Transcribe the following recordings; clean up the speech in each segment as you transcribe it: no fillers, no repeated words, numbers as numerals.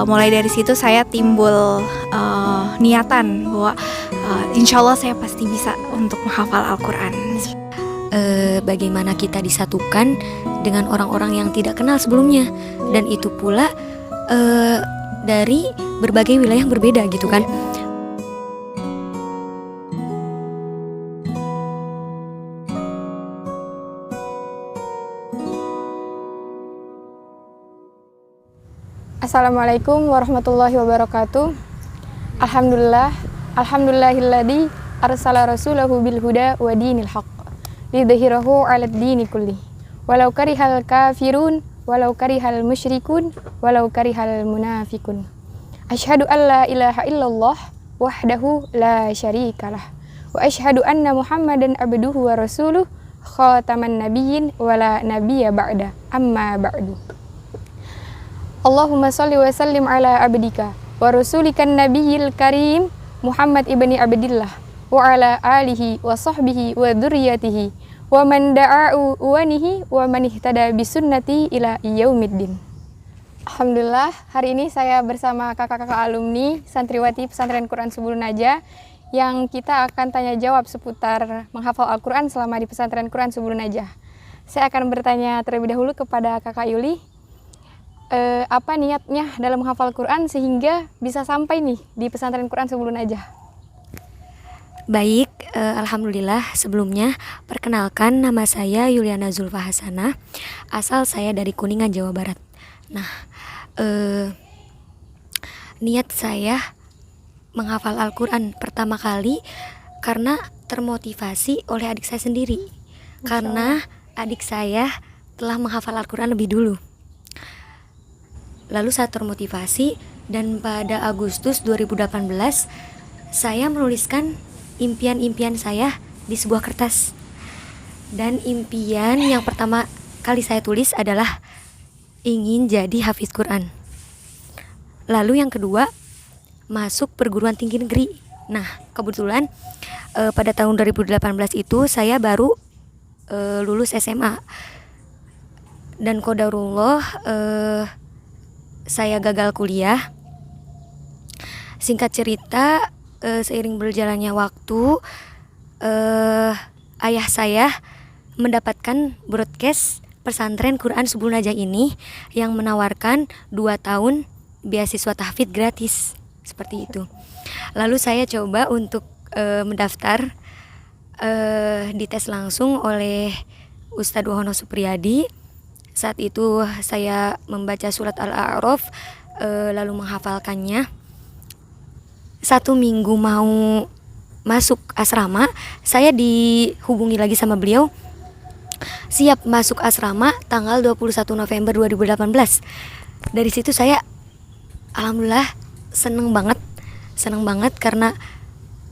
mulai dari situ saya timbul niatan bahwa insya Allah saya pasti bisa untuk menghafal Al-Quran. Bagaimana kita disatukan dengan orang-orang yang tidak kenal sebelumnya, dan itu pula dari berbagai wilayah yang berbeda gitu kan. Assalamualaikum warahmatullahi wabarakatuh. Alhamdulillahilladzi arsala rasulahu bil huda wa dinil haqq lidhhirahu 'alad dini kulli walau karihal kafirun walau karihal musyrikun walau karihal munafikun. Asyhadu an la ilaha illallah wahdahu la syarikalah wa asyhadu anna Muhammadan abduhu wa rasuluh khataman nabiyyin wa la nabiyya ba'da amma ba'du. Allahumma salli wa sallim ala abdika wa rasulikan nabiyil karim Muhammad ibni Abdillah wa ala alihi wa sahbihi wa dzurriyyatihi wa man da'a'u wanihi wa man ihtada bisunnati ila yaumiddin. Alhamdulillah, hari ini saya bersama kakak-kakak alumni santriwati Pesantren Quran Subul Najah yang kita akan tanya jawab seputar menghafal Al-Quran selama di Pesantren Quran Subul Najah. Saya akan bertanya terlebih dahulu kepada kakak Yuli, apa niatnya dalam menghafal Quran sehingga bisa sampai nih di Pesantren Quran Subul Najah? Baik, alhamdulillah, sebelumnya perkenalkan, nama saya Yuliana Zulfa Hasanah, asal saya dari Kuningan, Jawa Barat. Nah, niat saya menghafal Al-Quran pertama kali karena termotivasi oleh adik saya sendiri. Karena adik saya telah menghafal Al-Quran lebih dulu. Lalu saya termotivasi, dan pada Agustus 2018 saya menuliskan impian-impian saya di sebuah kertas. Dan impian yang pertama kali saya tulis adalah ingin jadi hafiz Quran. Lalu yang kedua, masuk perguruan tinggi negeri. Nah, kebetulan pada tahun 2018 itu saya baru lulus SMA. Dan qadarullah saya gagal kuliah. Singkat cerita, seiring berjalannya waktu, ayah saya mendapatkan broadcast Pesantren Quran Subul Najah ini yang menawarkan 2 tahun beasiswa tahfidz gratis, seperti itu. Lalu saya coba untuk mendaftar, dites langsung oleh Ustadz Wahono Supriyadi. Saat itu saya membaca surat Al-A'raf, lalu menghafalkannya. 1 minggu mau masuk asrama, saya dihubungi lagi sama beliau, siap masuk asrama tanggal 21 November 2018. Dari situ saya alhamdulillah seneng banget karena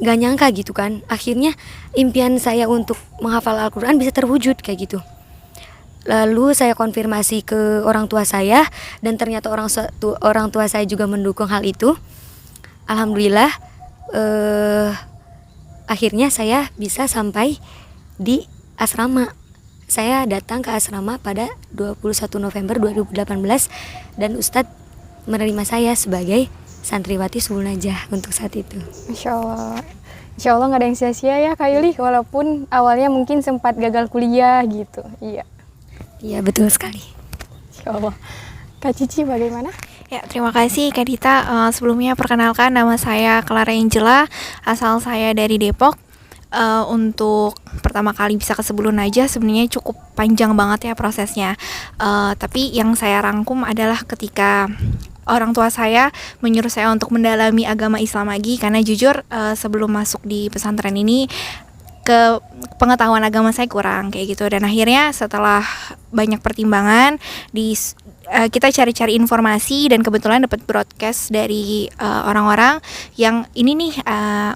gak nyangka gitu kan, akhirnya impian saya untuk menghafal Al-Quran bisa terwujud kayak gitu. Lalu saya konfirmasi ke orang tua saya, dan ternyata orang tua saya juga mendukung hal itu. Alhamdulillah, akhirnya saya bisa sampai di asrama. Saya datang ke asrama pada 21 November 2018 dan Ustadz menerima saya sebagai santriwati Subul Najah untuk saat itu. Insya Allah nggak ada yang sia-sia ya Kak Yuli, walaupun awalnya mungkin sempat gagal kuliah gitu. Iya, betul sekali. Insya Allah. Kak Cici bagaimana? Ya, terima kasih Kak Dita. Sebelumnya perkenalkan, nama saya Clara Angela, asal saya dari Depok. Untuk pertama kali bisa ke Subul Najah sebenarnya cukup panjang banget ya prosesnya. Tapi yang saya rangkum adalah ketika orang tua saya menyuruh saya untuk mendalami agama Islam lagi, karena jujur sebelum masuk di pesantren ini ke pengetahuan agama saya kurang kayak gitu. Dan akhirnya setelah banyak pertimbangan kita cari-cari informasi, dan kebetulan dapat broadcast dari orang-orang yang ini nih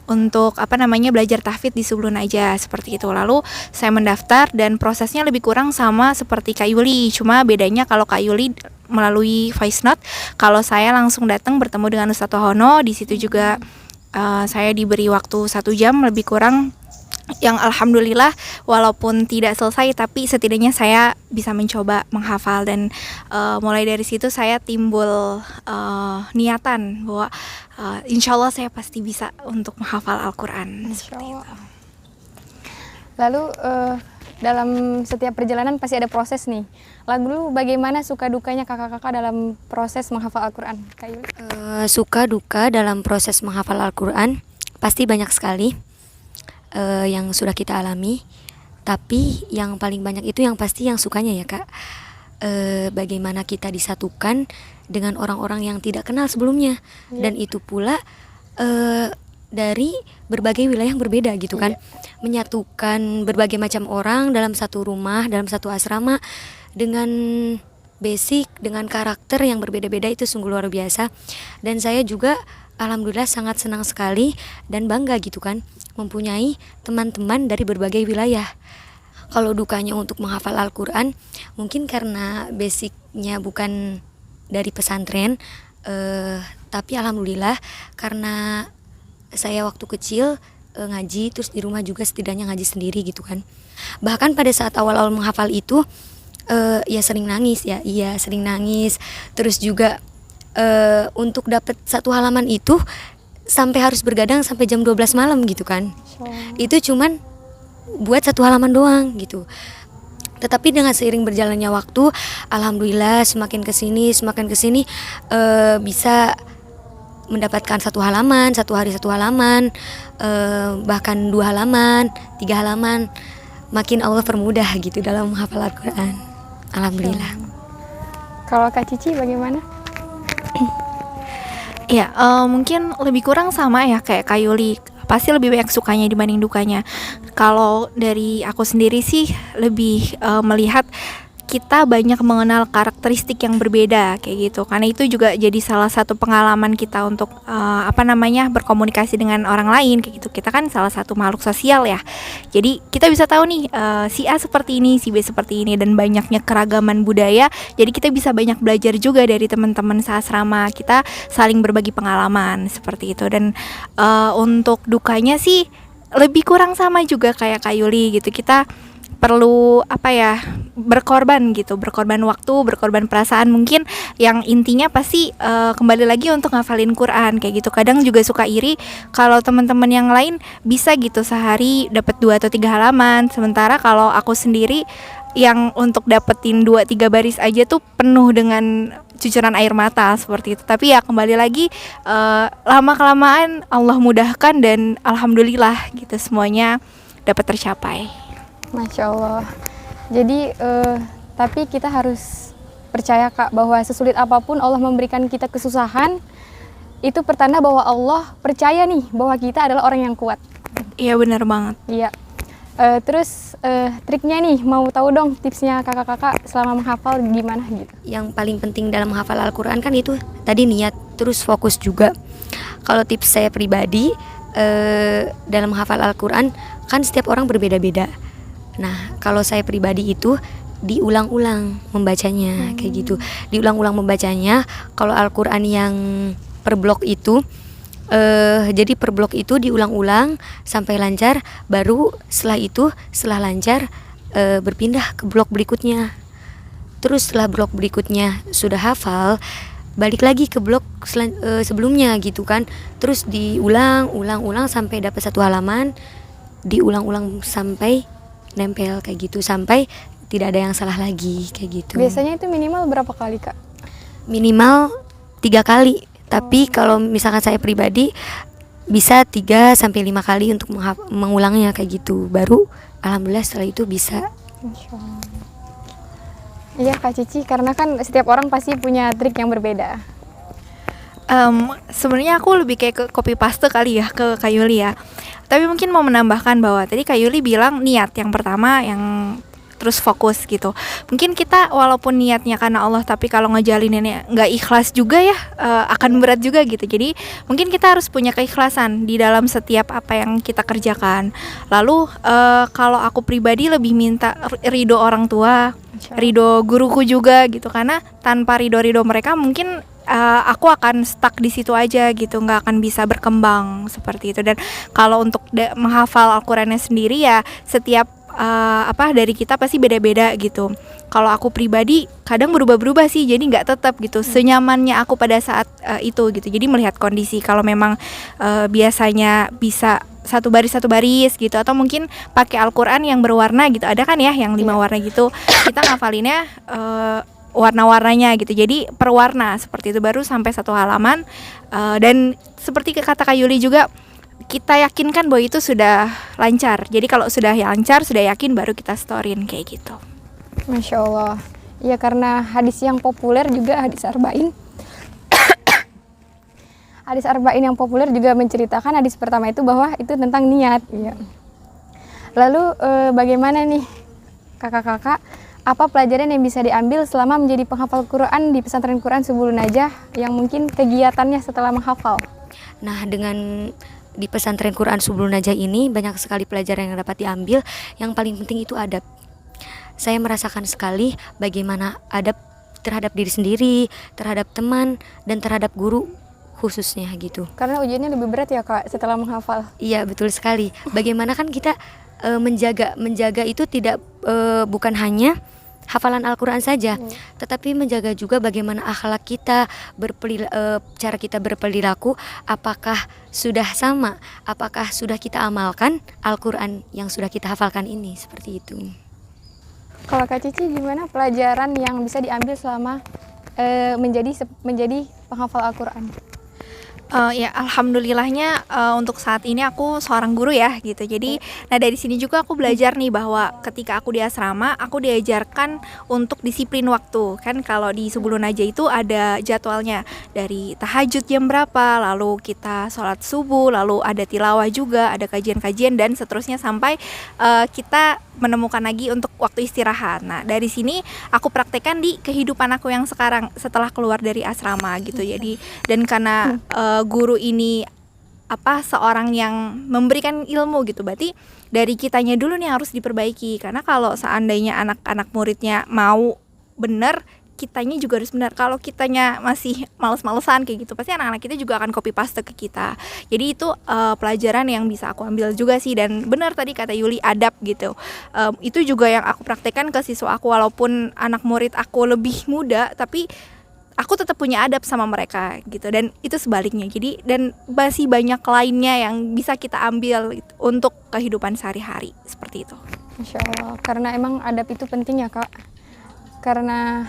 untuk belajar tahfidz di Subul Najah seperti itu. Lalu saya mendaftar, dan prosesnya lebih kurang sama seperti Kak Yuli, cuma bedanya kalau Kak Yuli melalui voice note, kalau saya langsung datang bertemu dengan Ustadz Wahono. Di situ juga saya diberi waktu 1 jam lebih kurang yang alhamdulillah walaupun tidak selesai tapi setidaknya saya bisa mencoba menghafal, dan mulai dari situ saya timbul niatan bahwa insya Allah saya pasti bisa untuk menghafal Al-Quran. Seperti itu. Lalu dalam setiap perjalanan pasti ada proses nih. Lalu bagaimana suka dukanya kakak-kakak dalam proses menghafal Al-Quran? Kak Yuli? Suka duka dalam proses menghafal Al-Quran pasti banyak sekali yang sudah kita alami. Tapi yang paling banyak itu yang pasti yang sukanya ya Kak. Bagaimana kita disatukan dengan orang-orang yang tidak kenal sebelumnya. Dan itu pula dari berbagai wilayah yang berbeda gitu kan. Menyatukan berbagai macam orang dalam satu rumah, dalam satu asrama, dengan basic, dengan karakter yang berbeda-beda, itu sungguh luar biasa. Dan saya juga alhamdulillah sangat senang sekali dan bangga gitu kan mempunyai teman-teman dari berbagai wilayah. Kalau dukanya untuk menghafal Al-Quran, mungkin karena basicnya bukan dari pesantren, tapi alhamdulillah karena saya waktu kecil ngaji, terus di rumah juga setidaknya ngaji sendiri gitu kan. Bahkan pada saat awal-awal menghafal itu ya sering nangis ya, iya sering nangis. Terus juga untuk dapat satu halaman itu sampai harus bergadang sampai jam 12 malam gitu kan. Itu cuman buat satu halaman doang gitu. Tetapi dengan seiring berjalannya waktu, alhamdulillah semakin kesini bisa mendapatkan satu halaman, satu hari satu halaman, bahkan 2 halaman, 3 halaman. Makin Allah permudah gitu dalam menghafal Al-Quran. Alhamdulillah. Kalau Kak Cici bagaimana? Ya, mungkin lebih kurang sama ya kayak Kak Yuli. Pasti lebih banyak sukanya dibanding dukanya. Kalau dari aku sendiri sih lebih melihat kita banyak mengenal karakteristik yang berbeda kayak gitu. Karena itu juga jadi salah satu pengalaman kita untuk berkomunikasi dengan orang lain kayak gitu. Kita kan salah satu makhluk sosial ya. Jadi kita bisa tahu nih si A seperti ini, si B seperti ini, dan banyaknya keragaman budaya. Jadi kita bisa banyak belajar juga dari teman-teman seasrama. Kita saling berbagi pengalaman seperti itu. Dan untuk dukanya sih lebih kurang sama juga kayak Kak Yuli gitu. Kita perlu berkorban gitu, berkorban waktu, berkorban perasaan, mungkin yang intinya pasti kembali lagi untuk ngafalin Quran kayak gitu. Kadang juga suka iri kalau teman-teman yang lain bisa gitu sehari dapat 2 atau 3 halaman, sementara kalau aku sendiri yang untuk dapetin 2-3 baris aja tuh penuh dengan cucuran air mata seperti itu. Tapi ya kembali lagi lama-kelamaan Allah mudahkan dan alhamdulillah gitu semuanya dapat tercapai. Masya Allah. Jadi tapi kita harus percaya Kak bahwa sesulit apapun Allah memberikan kita kesusahan, itu pertanda bahwa Allah percaya nih bahwa kita adalah orang yang kuat. Iya benar banget. Iya. Terus triknya nih, mau tahu dong tipsnya kakak-kakak selama menghafal gimana gitu. Yang paling penting dalam menghafal Al-Quran kan itu tadi niat, terus fokus juga. Kalau tips saya pribadi dalam menghafal Al-Quran kan setiap orang berbeda-beda. Nah, kalau saya pribadi itu diulang-ulang membacanya kayak gitu. Diulang-ulang membacanya. Kalau Al-Quran yang per blok itu jadi per blok itu diulang-ulang sampai lancar, baru setelah lancar berpindah ke blok berikutnya. Terus setelah blok berikutnya sudah hafal, balik lagi ke blok sebelumnya gitu kan. Terus diulang-ulang sampai dapat satu halaman, diulang-ulang sampai nempel kayak gitu, sampai tidak ada yang salah lagi kayak gitu. Biasanya itu minimal berapa kali Kak? Minimal 3 kali. Tapi kalau misalkan saya pribadi bisa 3 sampai 5 kali untuk mengulangnya kayak gitu. Baru alhamdulillah setelah itu bisa. Iya Kak Cici, karena kan setiap orang pasti punya trik yang berbeda. Sebenarnya aku lebih kayak ke copy paste kali ya ke Kak Yuli ya. Tapi mungkin mau menambahkan bahwa tadi Kak Yuli bilang niat yang pertama, yang terus fokus gitu. Mungkin kita walaupun niatnya karena Allah, tapi kalau ngejalininnya nggak ikhlas juga ya akan berat juga gitu. Jadi mungkin kita harus punya keikhlasan di dalam setiap apa yang kita kerjakan. Lalu kalau aku pribadi lebih minta ridho orang tua, ridho guruku juga gitu, karena tanpa ridho mereka mungkin aku akan stuck di situ aja gitu, nggak akan bisa berkembang seperti itu. Dan kalau untuk menghafal Al-Qur'annya sendiri ya setiap dari kita pasti beda-beda gitu. Kalau aku pribadi kadang berubah-berubah sih, jadi nggak tetap gitu senyamannya aku pada saat itu gitu. Jadi melihat kondisi, kalau memang biasanya bisa satu baris gitu, atau mungkin pakai Al-Qur'an yang berwarna gitu, ada kan ya yang 5 warna gitu, kita ngafalinnya warna-warnanya gitu, jadi per warna seperti itu baru sampai satu halaman. Dan seperti kata Kak Yuli juga, kita yakinkan bahwa itu sudah lancar. Jadi kalau sudah lancar, sudah yakin, baru kita storyin kayak gitu. Masya Allah. Ya karena hadis yang populer juga hadis arba'in. Hadis arba'in yang populer juga menceritakan hadis pertama itu bahwa itu tentang niat. Ya. Lalu bagaimana nih kakak-kakak, apa pelajaran yang bisa diambil selama menjadi penghafal Quran di pesantren Quran Subulun Najah yang mungkin kegiatannya setelah menghafal? Nah, dengan di pesantren Quran Subulun Najah ini banyak sekali pelajaran yang dapat diambil. Yang paling penting itu adab. Saya merasakan sekali bagaimana adab terhadap diri sendiri, terhadap teman, dan terhadap guru khususnya gitu. Karena ujiannya lebih berat ya Kak setelah menghafal. Iya, betul sekali. Bagaimana kan kita menjaga itu tidak bukan hanya hafalan Al-Quran saja, tetapi menjaga juga bagaimana akhlak kita, cara kita berperilaku, apakah sudah sama, apakah sudah kita amalkan Al-Quran yang sudah kita hafalkan ini, seperti itu. Kalau Kak Cici gimana pelajaran yang bisa diambil selama menjadi penghafal Al-Quran? Ya alhamdulillahnya untuk saat ini aku seorang guru ya gitu. Jadi nah dari sini juga aku belajar nih bahwa ketika aku di asrama aku diajarkan untuk disiplin waktu. Kan kalau di Subulun Najah itu ada jadwalnya, dari tahajud jam berapa, lalu kita sholat subuh, lalu ada tilawah juga, ada kajian-kajian dan seterusnya sampai kita menemukan lagi untuk waktu istirahat. Nah dari sini aku praktekkan di kehidupan aku yang sekarang setelah keluar dari asrama gitu. Jadi dan karena guru ini seorang yang memberikan ilmu gitu, berarti dari kitanya dulu nih harus diperbaiki. Karena kalau seandainya anak-anak muridnya mau bener, kitanya juga harus benar. Kalau kitanya masih males-malesan kayak gitu, pasti anak-anak kita juga akan copy paste ke kita. Jadi itu pelajaran yang bisa aku ambil juga sih. Dan benar tadi kata Yuli, adab gitu. Itu juga yang aku praktekkan ke siswa aku, walaupun anak murid aku lebih muda, tapi aku tetap punya adab sama mereka gitu. Dan itu sebaliknya. Jadi dan masih banyak lainnya yang bisa kita ambil gitu, untuk kehidupan sehari-hari seperti itu. Masya Allah. Karena emang adab itu penting ya Kak. Karena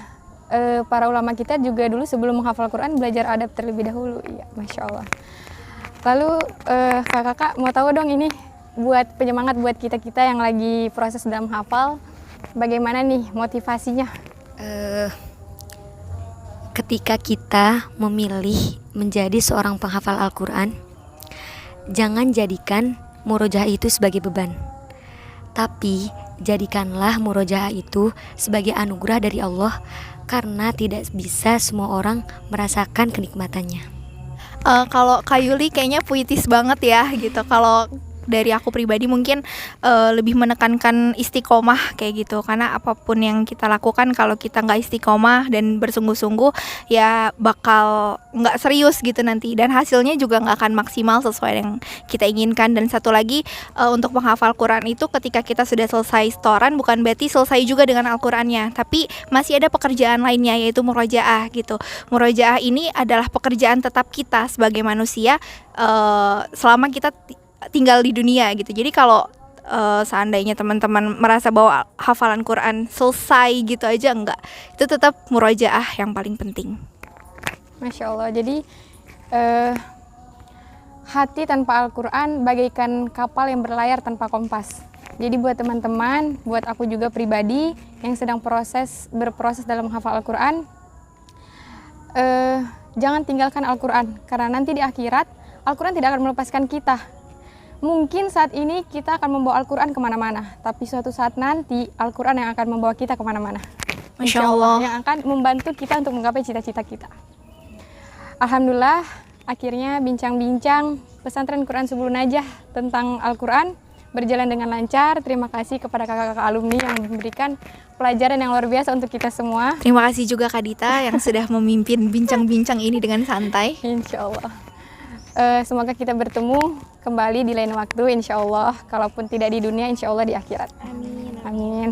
para ulama kita juga dulu sebelum menghafal Quran belajar adab terlebih dahulu. Iya, Masya Allah. Lalu kakak mau tahu dong, ini buat penyemangat buat kita-kita yang lagi proses dalam menghafal, bagaimana nih motivasinya? Ketika kita memilih menjadi seorang penghafal Al-Quran, jangan jadikan murojaah itu sebagai beban, tapi jadikanlah murojaah itu sebagai anugerah dari Allah, karena tidak bisa semua orang merasakan kenikmatannya. Kalau Kak Yuli kayaknya puitis banget ya gitu. Kalau dari aku pribadi mungkin lebih menekankan istiqomah kayak gitu. Karena apapun yang kita lakukan, kalau kita nggak istiqomah dan bersungguh-sungguh, ya bakal nggak serius gitu nanti, dan hasilnya juga nggak akan maksimal sesuai yang kita inginkan. Dan satu lagi, untuk menghafal Quran itu ketika kita sudah selesai setoran, bukan berarti selesai juga dengan Al-Qurannya, tapi masih ada pekerjaan lainnya, yaitu murojaah gitu. Murojaah ini adalah pekerjaan tetap kita sebagai manusia selama kita tinggal di dunia gitu. Jadi kalau seandainya teman-teman merasa bahwa hafalan Quran selesai gitu aja, enggak, itu tetap murojaah yang paling penting. Masya Allah. Jadi hati tanpa Al-Quran bagaikan kapal yang berlayar tanpa kompas. Jadi buat teman-teman, buat aku juga pribadi yang sedang berproses dalam menghafal Al-Quran, jangan tinggalkan Al-Quran, karena nanti di akhirat Al-Quran tidak akan melepaskan kita. Mungkin saat ini kita akan membawa Al-Quran kemana-mana, tapi suatu saat nanti Al-Quran yang akan membawa kita kemana-mana. Masya Allah. Yang akan membantu kita untuk menggapai cita-cita kita. Alhamdulillah, akhirnya bincang-bincang pesantren Quran Subulun Najah tentang Al-Quran berjalan dengan lancar. Terima kasih kepada kakak-kakak alumni yang memberikan pelajaran yang luar biasa untuk kita semua. Terima kasih juga Kak Dita yang sudah memimpin bincang-bincang ini dengan santai. Insya Allah. Semoga kita bertemu kembali di lain waktu, insya Allah. Kalaupun tidak di dunia, insya Allah di akhirat. Amin. Amin.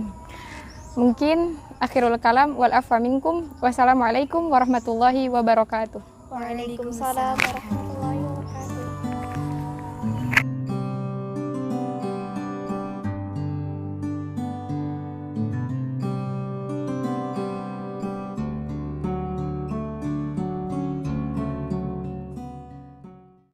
Mungkin akhirul kalam wal afwa minkum. Wassalamualaikum warahmatullahi wabarakatuh. Waalaikumsalam warahmatullahi